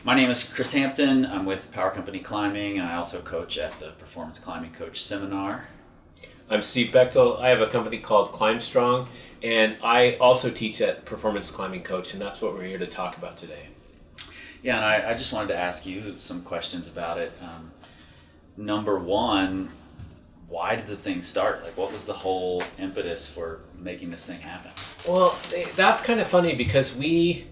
My name is Kris Hampton. I'm with Power Company Climbing, and I also coach at the Performance Climbing Coach Seminar. I'm Steve Bechtel. I have a company called Climb Strong, and I also teach at Performance Climbing Coach, and that's what we're here to talk about today. Yeah, and I just wanted to ask you some questions about it. Number one, why did the thing start? Like, what was the whole impetus for making this thing happen? Well, that's kind of funny because we,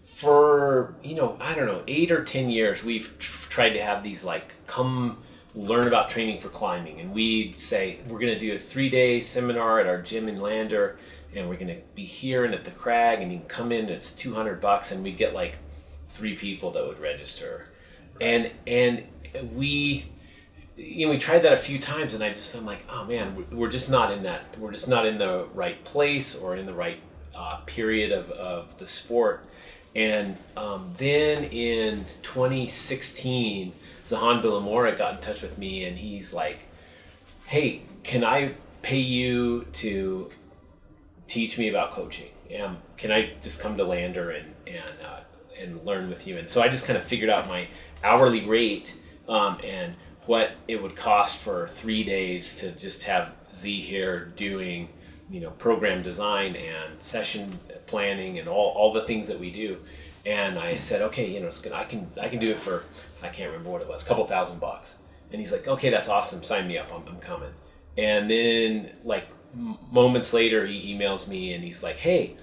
for, 8 or 10 years, we've tried to have these, come learn about training for climbing. And we'd say, we're going to do a 3-day seminar at our gym in Lander, and we're going to be here and at the Crag, and you can come in, and it's $200, and we'd get 3 people that would register. Right. And we tried that a few times, and I'm like, oh man, we're just not in that. We're just not in the right place or in the right period of the sport. And then in 2016, Zahan Billamora got in touch with me, and he's like, hey, can I pay you to teach me about coaching? Can I just come to Lander and learn with you? And so I just kind of figured out my hourly rate and what it would cost for 3 days to just have Z here doing, program design and session planning and all the things that we do. And I said, okay, I can do it for, I can't remember what it was, a couple $1,000. And he's like, okay, that's awesome. Sign me up. I'm coming. And then moments later, he emails me and he's like, hey,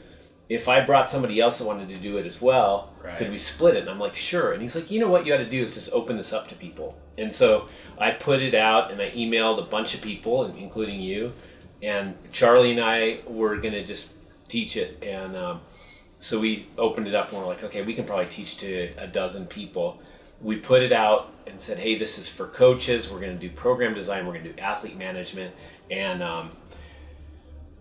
if I brought somebody else that wanted to do it as well, right, could we split it? And I'm like, sure. And he's like, you know what you got to do is just open this up to people. And so I put it out and I emailed a bunch of people, including you. And Charlie and I were going to just teach it. And so we opened it up and we're like, okay, we can probably teach to a dozen people. We put it out and said, hey, this is for coaches. We're going to do program design. We're going to do athlete management. And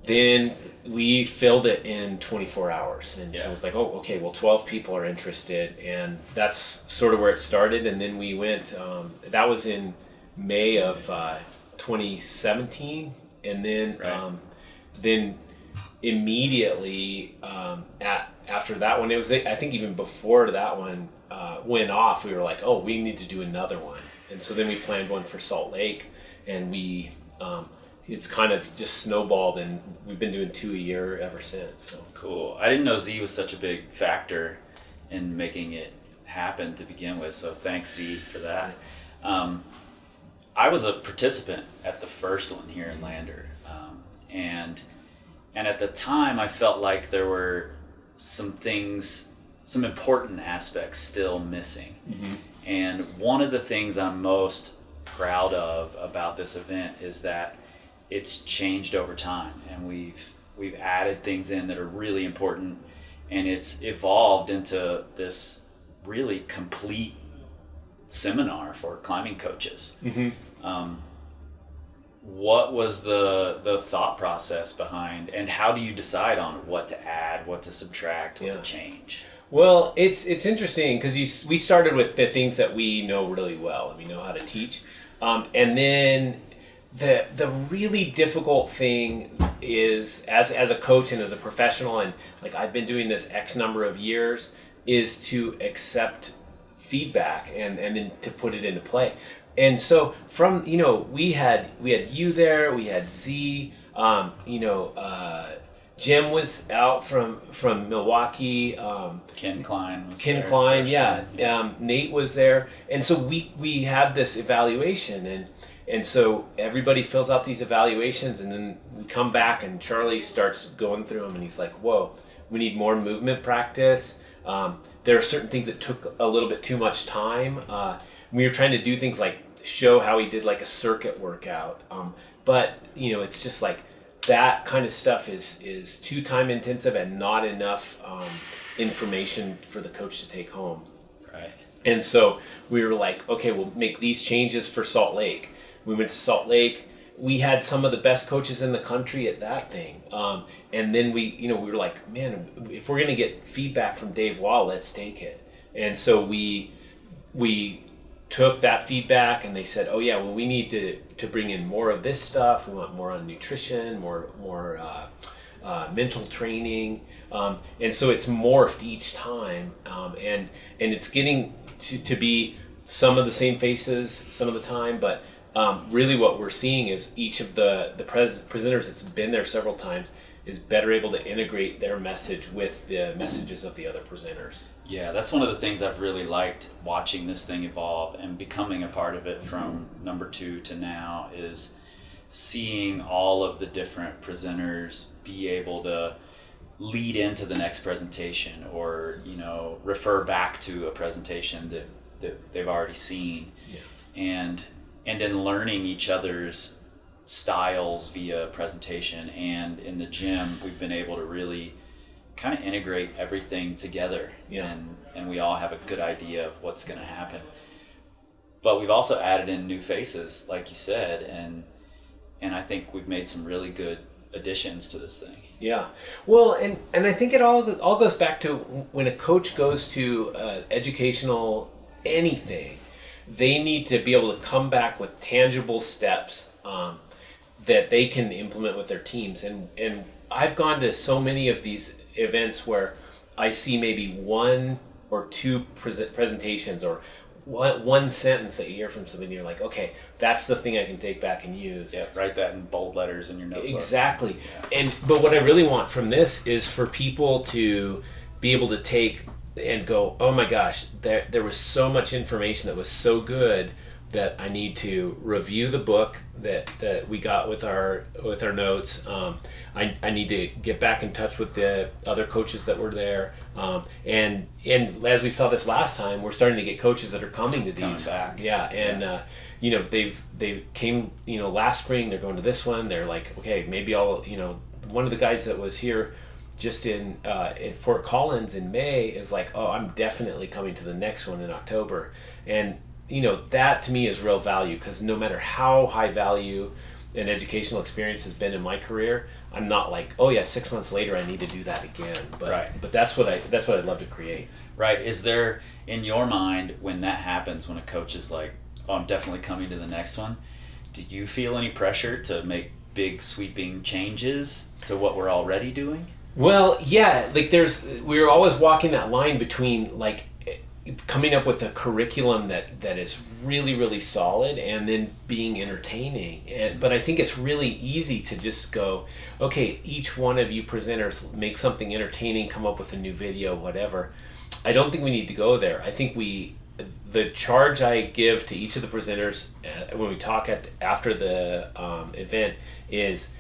then we filled it in 24 hours. And so it's like, oh, okay, well, 12 people are interested. And that's sort of where it started. And then we went, that was in May of 2017. And then, then immediately after that one, it was, I think even before that one went off, we were like, oh, we need to do another one. And so then we planned one for Salt Lake, and we, it's kind of just snowballed, and we've been doing 2 a year ever since. So cool. I didn't know Z was such a big factor in making it happen to begin with, so thanks, Z, for that. I was a participant at the first one here in Lander, and at the time I felt like there were some important aspects still missing. Mm-hmm. And one of the things I'm most proud of about this event is that it's changed over time, and we've added things in that are really important, and it's evolved into this really complete seminar for climbing coaches. Mm-hmm. What was the thought process behind, and how do you decide on what to add, what to subtract, what to change? Well, it's interesting because we started with the things that we know really well and we know how to teach, and then the really difficult thing is as a coach and as a professional, and I've been doing this X number of years, is to accept feedback and then to put it into play. And so from, we had you there, we had Z, Jim was out from Milwaukee. Ken Klein was Ken there Klein, yeah. Nate was there. And so we had this evaluation, and so everybody fills out these evaluations, and then we come back and Charlie starts going through them, and he's like, whoa, we need more movement practice. There are certain things that took a little bit too much time. We were trying to do things like show how he did a circuit workout. But, it's just that kind of stuff is too time intensive and not enough information for the coach to take home. Right. And so we were like, okay, we'll make these changes for Salt Lake. We went to Salt Lake. We had some of the best coaches in the country at that thing. And then we were like, man, if we're going to get feedback from Dave Wall, let's take it. And so we took that feedback, and they said, oh yeah, well, we need to bring in more of this stuff. We want more on nutrition, more mental training. And so it's morphed each time. And it's getting to be some of the same faces some of the time, but really what we're seeing is each of the presenters that's been there several times is better able to integrate their message with the messages of the other presenters. Yeah, that's one of the things I've really liked watching this thing evolve and becoming a part of it from number 2 to now, is seeing all of the different presenters be able to lead into the next presentation, or refer back to a presentation that they've already seen. Yeah. And in learning each other's styles via presentation and in the gym, we've been able to really kind of integrate everything together. Yeah. And we all have a good idea of what's going to happen. But we've also added in new faces, like you said, and I think we've made some really good additions to this thing. Yeah. Well, and I think it all goes back to when a coach goes to educational anything, they need to be able to come back with tangible steps that they can implement with their teams. And I've gone to so many of these events where I see maybe 1 or 2 presentations or one sentence that you hear from somebody, and you're like, okay, that's the thing I can take back and use. Yeah, write that in bold letters in your notebook. Exactly. Yeah. But what I really want from this is for people to be able to take and go, oh my gosh, there was so much information that was so good that I need to review the book that we got with our notes. I need to get back in touch with the other coaches that were there. And as we saw this last time, we're starting to get coaches that are coming to these. Coming back. Yeah, and they've came last spring. They're going to this one. They're like, okay, maybe I'll one of the guys that was here just in Fort Collins in May is like, oh, I'm definitely coming to the next one in October. And that to me is real value, because no matter how high value an educational experience has been in my career, I'm not like, oh yeah, 6 months later I need to do that again. But right. But that's what I'd love to create. Right. Is there, in your mind, when that happens, when a coach is like, oh, I'm definitely coming to the next one, do you feel any pressure to make big sweeping changes to what we're already doing? Well, yeah, like we're always walking that line between like coming up with a curriculum that is really, really solid and then being entertaining. But I think it's really easy to just go, okay, each one of you presenters make something entertaining, come up with a new video, whatever. I don't think we need to go there. I think the charge I give to each of the presenters when we talk after the event is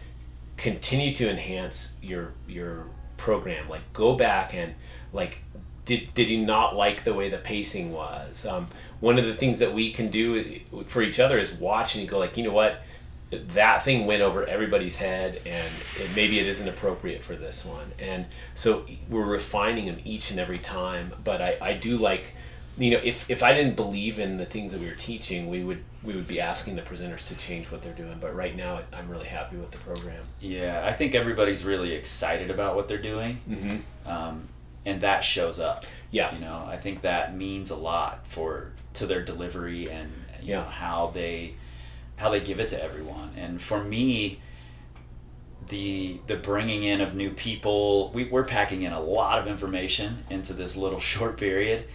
continue to enhance your program. Like, go back and like, did you not like the way the pacing was? One of the things that we can do for each other is watch and you go like, you know what, that thing went over everybody's head and maybe it isn't appropriate for this one. And so we're refining them each and every time. But I do like, if I didn't believe in the things that we were teaching, we would be asking the presenters to change what they're doing. But right now I'm really happy with the program. Yeah, I think everybody's really excited about what they're doing. Mm-hmm. And that shows up. Yeah. I think that means a lot to their delivery and you know how they give it to everyone. And for me, the bringing in of new people, we're packing in a lot of information into this little short period.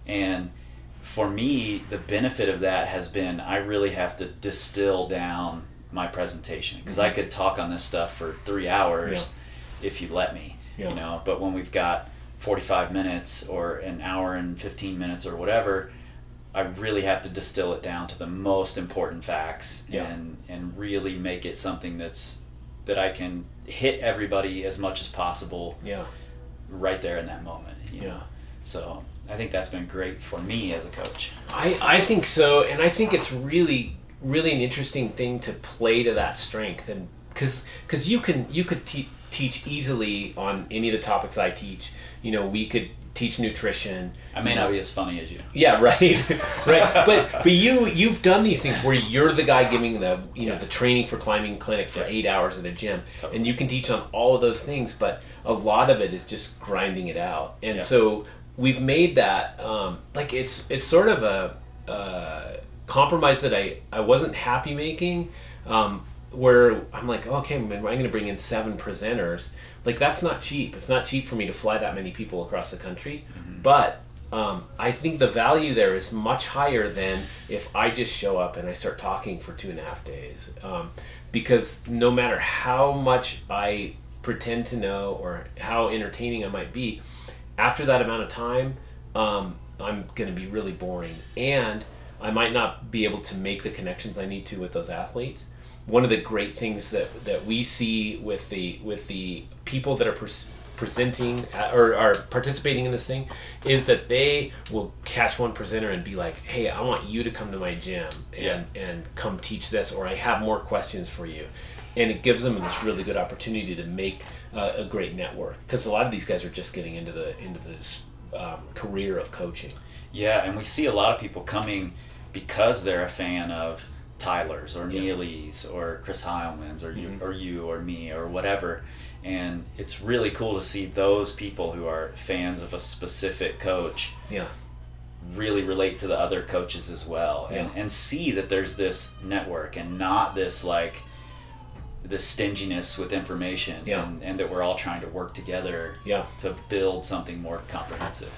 And for me, the benefit of that has been I really have to distill down my presentation, because I could talk on this stuff for 3 hours if you let me. But when we've got 45 minutes or an hour and 15 minutes or whatever, I really have to distill it down to the most important facts and really make it something that I can hit everybody as much as possible right there in that moment. So I think that's been great for me as a coach. I think so, and I think it's really, really an interesting thing to play to that strength, and because you could teach easily on any of the topics I teach. We could teach nutrition. I may not be as funny as you. Yeah, right, right. But you've done these things where you're the guy giving the training for climbing clinic for 8 hours at a gym, and you can teach on all of those things. But a lot of it is just grinding it out, and so we've made that it's sort of a compromise that I wasn't happy making. Where I'm like, okay, I'm going to bring in 7 presenters. Like, that's not cheap. It's not cheap for me to fly that many people across the country. Mm-hmm. But I think the value there is much higher than if I just show up and I start talking for 2.5 days. Because no matter how much I pretend to know or how entertaining I might be, after that amount of time, I'm going to be really boring. And I might not be able to make the connections I need to with those athletes. One of the great things that we see with the people that are presenting or are participating in this thing is that they will catch one presenter and be like, hey, I want you to come to my gym and come teach this, or I have more questions for you. And it gives them this really good opportunity to make a great network, because a lot of these guys are just getting into this career of coaching. Yeah, and we see a lot of people coming because they're a fan of Tyler's or Neely's or Chris Heilman's or you or me or whatever. And it's really cool to see those people who are fans of a specific coach really relate to the other coaches as well, and see that there's this network and not this like this stinginess with information, and that we're all trying to work together to build something more comprehensive.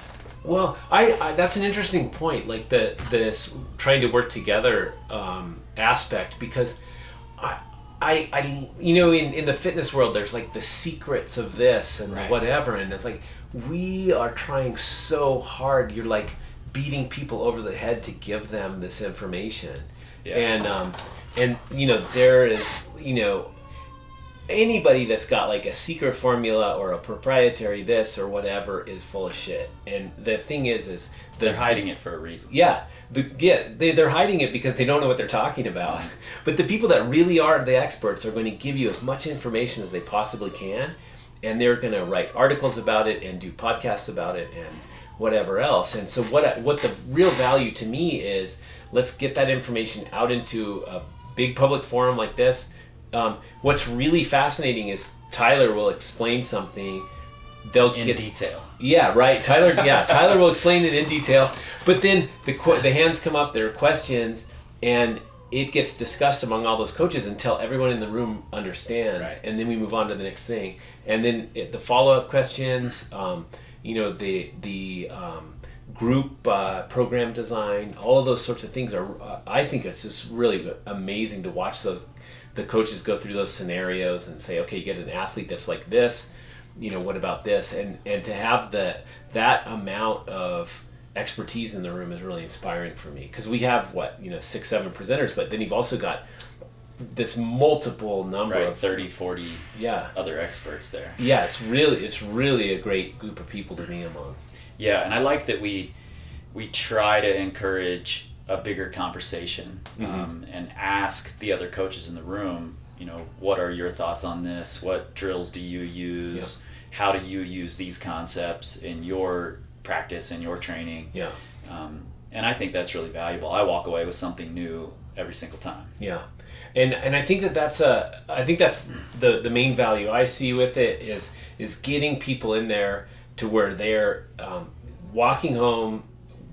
Well, I that's an interesting point, like this trying to work together aspect, because I you know, in the fitness world, there's like the secrets of this and whatever, and it's like we are trying so hard. You're like beating people over the head to give them this information, and you know, there is, you know, anybody that's got like a secret formula or a proprietary this or whatever is full of shit. And the thing is they're hiding it for a reason. They're hiding it because they don't know what they're talking about. But the people that really are the experts are going to give you as much information as they possibly can, and they're going to write articles about it and do podcasts about it and whatever else. And so what the real value to me is, let's get that information out into a big public forum like this. What's really fascinating is Tyler will explain something. In detail. Yeah, right. Tyler will explain it in detail. But then the hands come up, there are questions, and it gets discussed among all those coaches until everyone in the room understands, and then we move on to the next thing. And then the follow-up questions, you know, the group program design, all of those sorts of things are. I think it's just really amazing to watch the coaches go through those scenarios and say, okay, you get an athlete that's like this, you know, what about this? And to have that amount of expertise in the room is really inspiring for me, because we have 6-7 presenters, but then you've also got this multiple number of 30, 40 other experts there. It's really a great group of people to be among. And I like that we try to encourage a bigger conversation, and ask the other coaches in the room, you know, what are your thoughts on this? What drills do you use? How do you use these concepts in your practice and your training? And I think that's really valuable. I walk away with something new every single time. And I think that's the main value I see with it is getting people in there to where they're walking home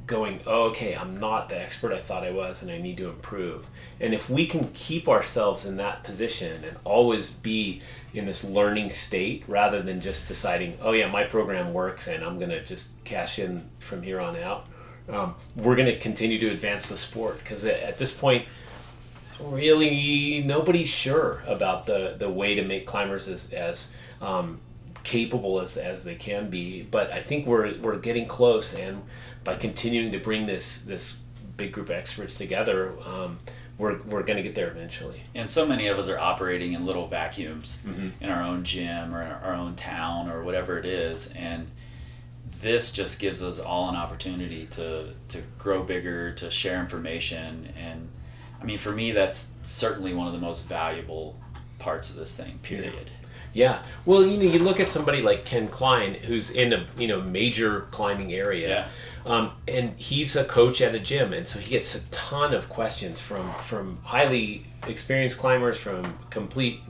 going, oh, okay, I'm not the expert I thought I was, and I need to improve. And if we can keep ourselves in that position and always be in this learning state, rather than just deciding, oh yeah, my program works and I'm going to just cash in from here on out, we're going to continue to advance the sport. Because at this point, really nobody's sure about the way to make climbers as capable as they can be. But I think we're getting close, and by continuing to bring this big group of experts together, we're going to get there eventually. And so many of us are operating in little vacuums in our own gym or in our own town or whatever it is, and this just gives us all an opportunity to grow bigger, to share information. And I mean, for me, that's certainly one of the most valuable parts of this thing, period. Well, you know, you look at somebody like Ken Klein, who's in a major climbing area, and he's a coach at a gym, and so he gets a ton of questions from highly experienced climbers, from complete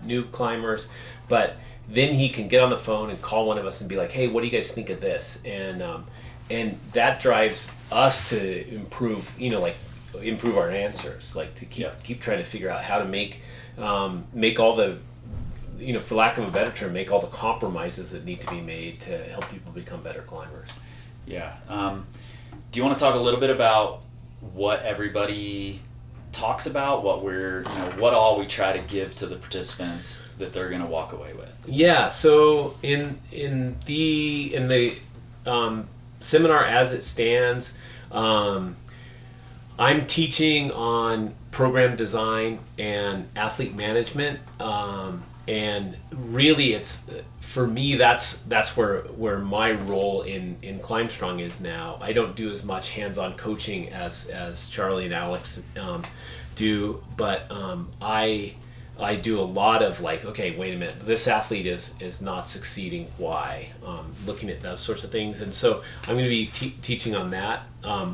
new climbers, but then he can get on the phone and call one of us and be like, hey, what do you guys think of this? And that drives us to improve our answers, like to keep trying to figure out how to make all the, for lack of a better term, make all the compromises that need to be made to help people become better climbers. Yeah. Do you want to talk a little bit about what everybody talks about, what all we try to give to the participants that they're going to walk away with? Yeah. So in the seminar as it stands, I'm teaching on program design and athlete management, and really, it's for me. That's where my role in Climbstrong is now. I don't do as much hands-on coaching as Charlie and Alex do, but I do a lot of like, okay, wait a minute, this athlete is not succeeding. Why? Looking at those sorts of things, and so I'm going to be teaching on that.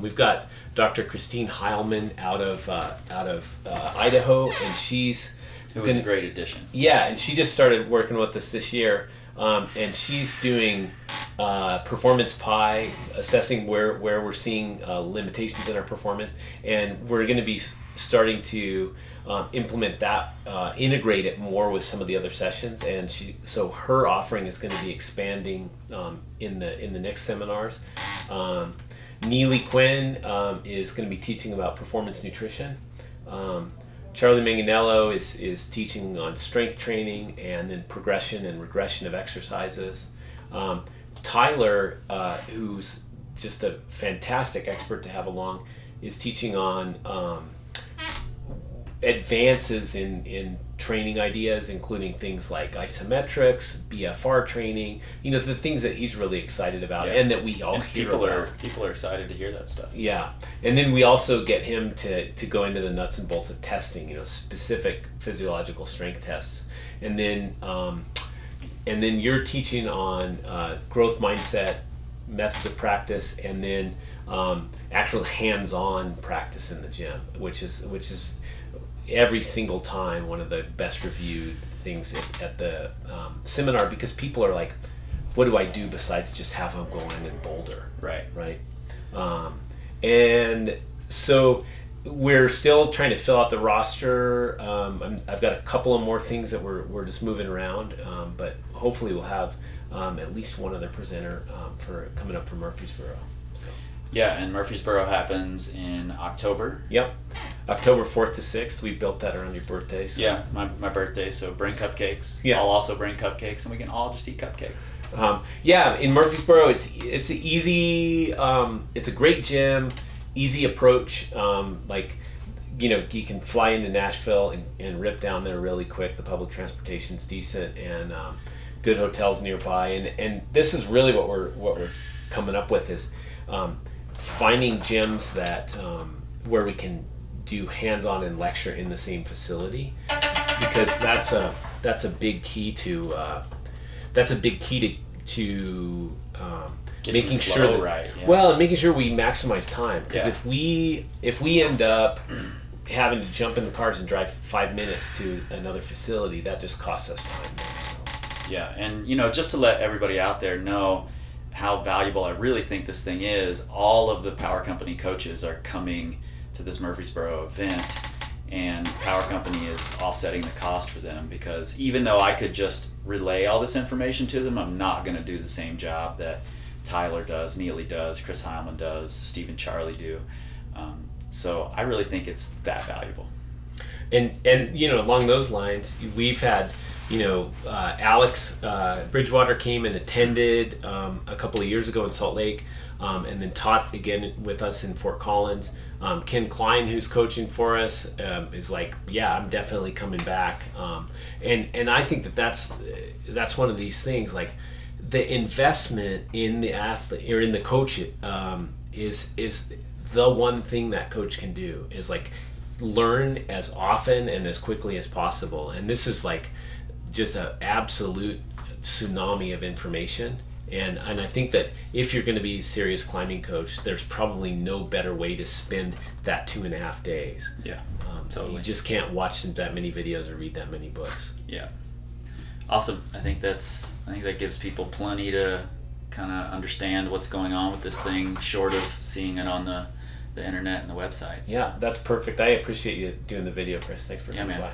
We've got Dr. Christine Heilman out of Idaho, and it was a great addition. Yeah, and she just started working with us this year, and she's doing performance pie, assessing where we're seeing limitations in our performance, and we're going to be starting to implement that, integrate it more with some of the other sessions, and so her offering is going to be expanding in the next seminars. Neely Quinn is going to be teaching about performance nutrition. Charlie Manganello is teaching on strength training and then progression and regression of exercises. Tyler, who's just a fantastic expert to have along, is teaching on advances in training ideas, including things like isometrics, BFR training, the things that he's really excited about, and that we all hear about. People are excited to hear that stuff. Yeah, and then we also get him to go into the nuts and bolts of testing, specific physiological strength tests, and then you're teaching on growth mindset, methods of practice, and then actual hands-on practice in the gym, which is every single time one of the best reviewed things at the seminar, because people are like, what do I do besides just have them going and boulder? Right. And so we're still trying to fill out the roster. I've got a couple of more things that we're just moving around, but hopefully we'll have at least one other presenter for coming up from Murfreesboro. Yeah, and Murfreesboro happens in October. Yep, October 4th to 6th. We built that around your birthday. So. Yeah, my birthday, so bring cupcakes. Yeah. I'll also bring cupcakes, and we can all just eat cupcakes. Yeah, in Murfreesboro, it's an easy, it's a great gym, easy approach. You can fly into Nashville and rip down there really quick. The public transportation's decent, and good hotels nearby. And this is really what we're coming up with is finding gyms that where we can do hands-on and lecture in the same facility, because that's a big key to making sure that right, yeah. Well, and making sure we maximize time, because Yeah. if we end up having to jump in the cars and drive 5 minutes to another facility, that just costs us time there, so. Yeah, and just to let everybody out there know how valuable I really think this thing is, all of the Power Company coaches are coming to this Murfreesboro event, and Power Company is offsetting the cost for them, because even though I could just relay all this information to them, I'm not going to do the same job that Tyler does, Neely does, Kris Hampton does, Steve and Charlie do. So I really think it's that valuable. And along those lines, we've had Alex Bridgewater came and attended a couple of years ago in Salt Lake, and then taught again with us in Fort Collins. Ken Klein, who's coaching for us, is like, yeah, I'm definitely coming back. And I think that's one of these things, like the investment in the athlete or in the coach is the one thing that coach can do, is like learn as often and as quickly as possible. And this is like just an absolute tsunami of information, and I think that if you're going to be a serious climbing coach, there's probably no better way to spend that 2.5 days. Yeah, totally. You just can't watch that many videos or read that many books. Yeah, awesome. I think that gives people plenty to kind of understand what's going on with this thing, short of seeing it on the internet and the websites. Yeah, that's perfect. I appreciate you doing the video, Kris. Thanks for coming by.